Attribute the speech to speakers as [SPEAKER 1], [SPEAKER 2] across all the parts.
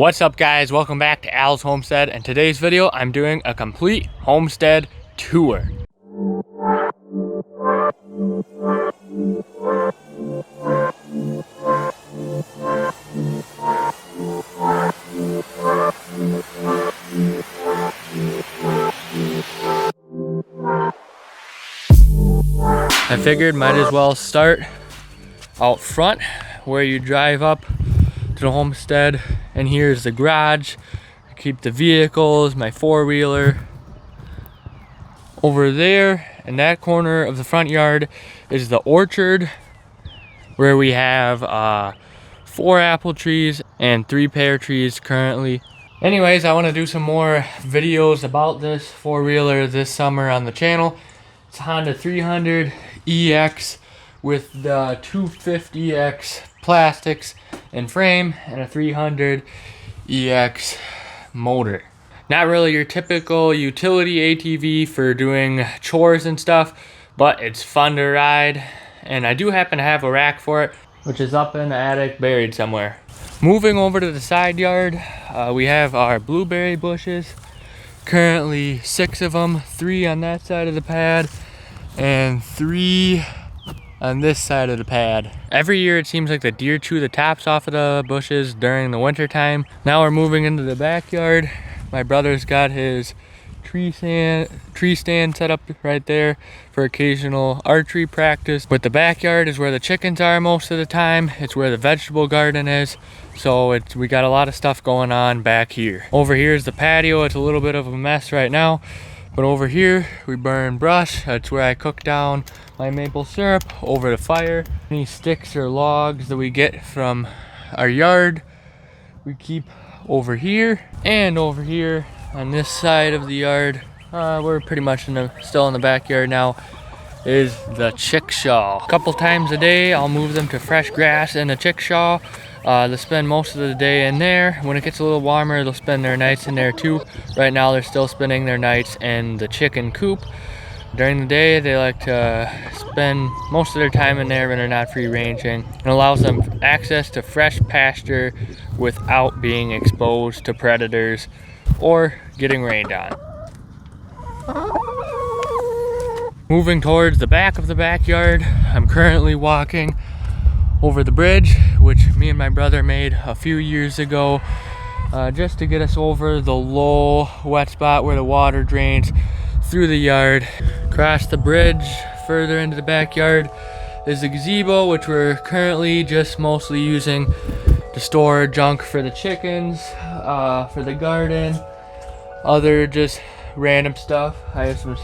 [SPEAKER 1] What's up guys, welcome back to Acre Homestead. In today's video I'm doing a complete homestead tour. I figured might as well start out front where you drive up to the homestead, and here's the garage. I keep the vehicles, my four-wheeler. Over there in that corner of the front yard is the orchard where we have 4 apple trees and 3 pear trees currently. Anyways, I want to do some more videos about this four-wheeler this summer on the channel. It's a Honda 300 EX with the 250X plastics and frame and a 300 EX motor. Not really your typical utility ATV for doing chores and stuff, but it's fun to ride, and I do happen to have a rack for it, which is up in the attic buried somewhere. Moving over to the side yard, we have our blueberry bushes. Currently 6 of them, 3 on that side of the pad and 3 on this side of the pad. Every year it seems like the deer chew the tops off of the bushes during the winter time. Now we're moving into the backyard. My brother's got his tree stand set up right there for occasional archery practice. But the backyard is where the chickens are most of the time. It's where the vegetable garden is. So we got a lot of stuff going on back here. Over here is the patio. It's a little bit of a mess right now. But over here, we burn brush. That's where I cook down my maple syrup over the fire. Any sticks or logs that we get from our yard, we keep over here. And over here on this side of the yard, we're pretty much still in the backyard now, is the chickshaw. A couple times a day, I'll move them to fresh grass in the chickshaw. They'll spend most of the day in there. When it gets a little warmer, they'll spend their nights in there too. Right now, they're still spending their nights in the chicken coop. During the day, they like to spend most of their time in there when they're not free ranging. It allows them access to fresh pasture without being exposed to predators or getting rained on. Moving towards the back of the backyard, I'm currently walking over the bridge, which me and my brother made a few years ago, just to get us over the low wet spot where the water drains through the yard. Across the bridge further into the backyard is the gazebo, which we're currently just mostly using to store junk for the chickens, for the garden, other just random stuff. I have some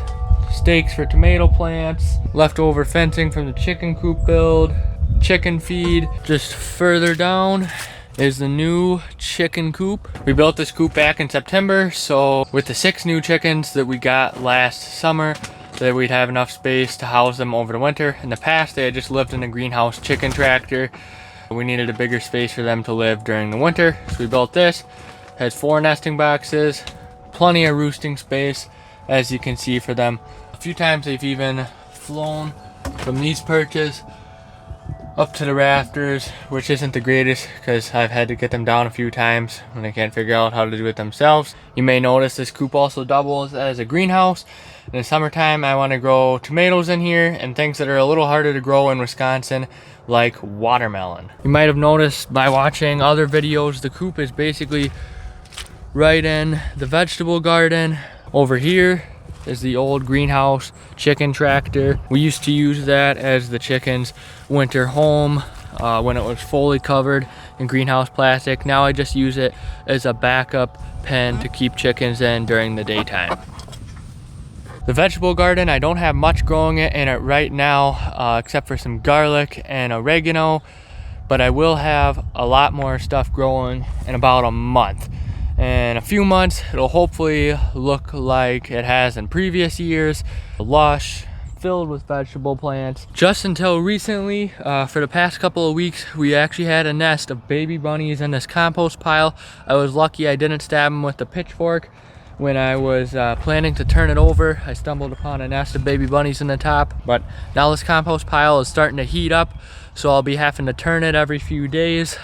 [SPEAKER 1] stakes for tomato plants, leftover fencing from the chicken coop build, chicken feed. Just further down is the new chicken coop. We built this coop back in September, so with the 6 new chickens that we got last summer, that we'd have enough space to house them over the winter. In the past, they had just lived in a greenhouse chicken tractor. We needed a bigger space for them to live during the winter, so we built this. It has 4 nesting boxes, plenty of roosting space, as you can see for them. A few times they've even flown from these perches up to the rafters, which isn't the greatest because I've had to get them down a few times when they can't figure out how to do it themselves. You may notice this coop also doubles as a greenhouse. In the summertime, I want to grow tomatoes in here and things that are a little harder to grow in Wisconsin, like watermelon. You might have noticed by watching other videos, the coop is basically right in the vegetable garden. Over here is the old greenhouse chicken tractor. We used to use that as the chickens' winter home when it was fully covered in greenhouse plastic. Now I just use it as a backup pen to keep chickens in during the daytime. The vegetable garden, I don't have much growing in it right now, except for some garlic and oregano, but I will have a lot more stuff growing in about a month. In a few months, it'll hopefully look like it has in previous years, lush, filled with vegetable plants. Just until recently, for the past couple of weeks, we actually had a nest of baby bunnies in this compost pile. I was lucky I didn't stab them with the pitchfork, When I was planning to turn it over, I stumbled upon a nest of baby bunnies in the top, but now this compost pile is starting to heat up, so I'll be having to turn it every few days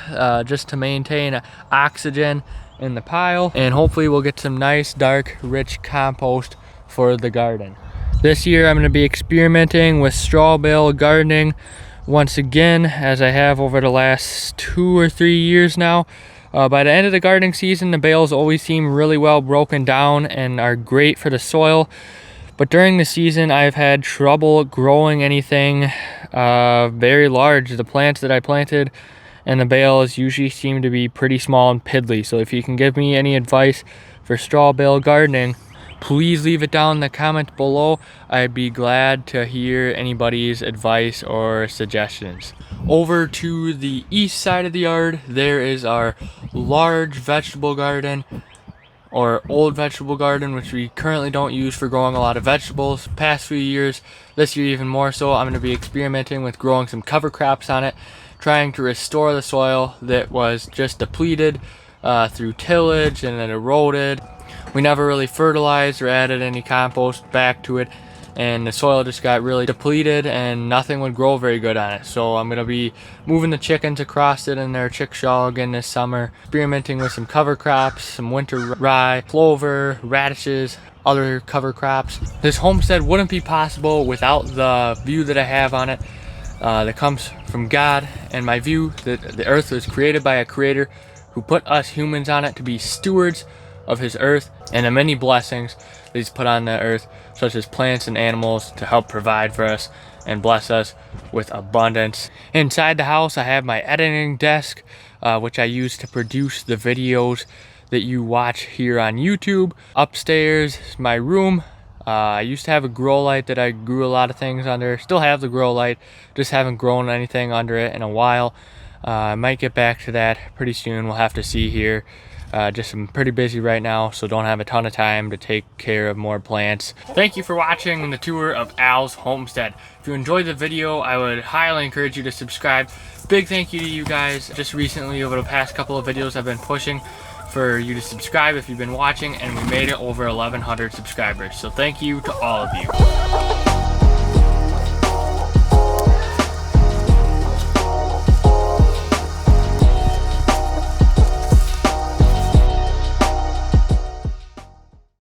[SPEAKER 1] just to maintain oxygen in the pile, and hopefully we'll get some nice, dark, rich compost for the garden. This year I'm going to be experimenting with straw bale gardening once again, as I have over the last 2 or 3 years now. By the end of the gardening season, the bales always seem really well broken down and are great for the soil. But during the season, I've had trouble growing anything very large. The plants that I planted and the bales usually seem to be pretty small and piddly. So if you can give me any advice for straw bale gardening, please leave it down in the comment below. I'd be glad to hear anybody's advice or suggestions. Over to the east side of the yard, there is our large vegetable garden, or old vegetable garden, which we currently don't use for growing a lot of vegetables. Past few years, this year even more so, I'm going to be experimenting with growing some cover crops on it, trying to restore the soil that was just depleted through tillage and then eroded. We never really fertilized or added any compost back to it, and the soil just got really depleted and nothing would grow very good on it. So I'm going to be moving the chickens across it in their chickshaw again this summer, experimenting with some cover crops, some winter rye, clover, radishes, other cover crops. This homestead wouldn't be possible without the view that I have on it that comes from God, and my view that the earth was created by a creator who put us humans on it to be stewards of his earth and the many blessings that he's put on the earth, such as plants and animals, to help provide for us and bless us with abundance. Inside the house, I have my editing desk, which I use to produce the videos that you watch here on YouTube. Upstairs is my room. I used to have a grow light that I grew a lot of things under. Still have the grow light, just haven't grown anything under it in a while. I might get back to that pretty soon. We'll have to see here. Just I'm pretty busy right now, so don't have a ton of time to take care of more plants. Thank you for watching the tour of Al's homestead. If you enjoyed the video, I would highly encourage you to subscribe. Big thank you to you guys. Just recently, over the past couple of videos, I've been pushing for you to subscribe if you've been watching, and we made it over 1,100 subscribers. So thank you to all of you.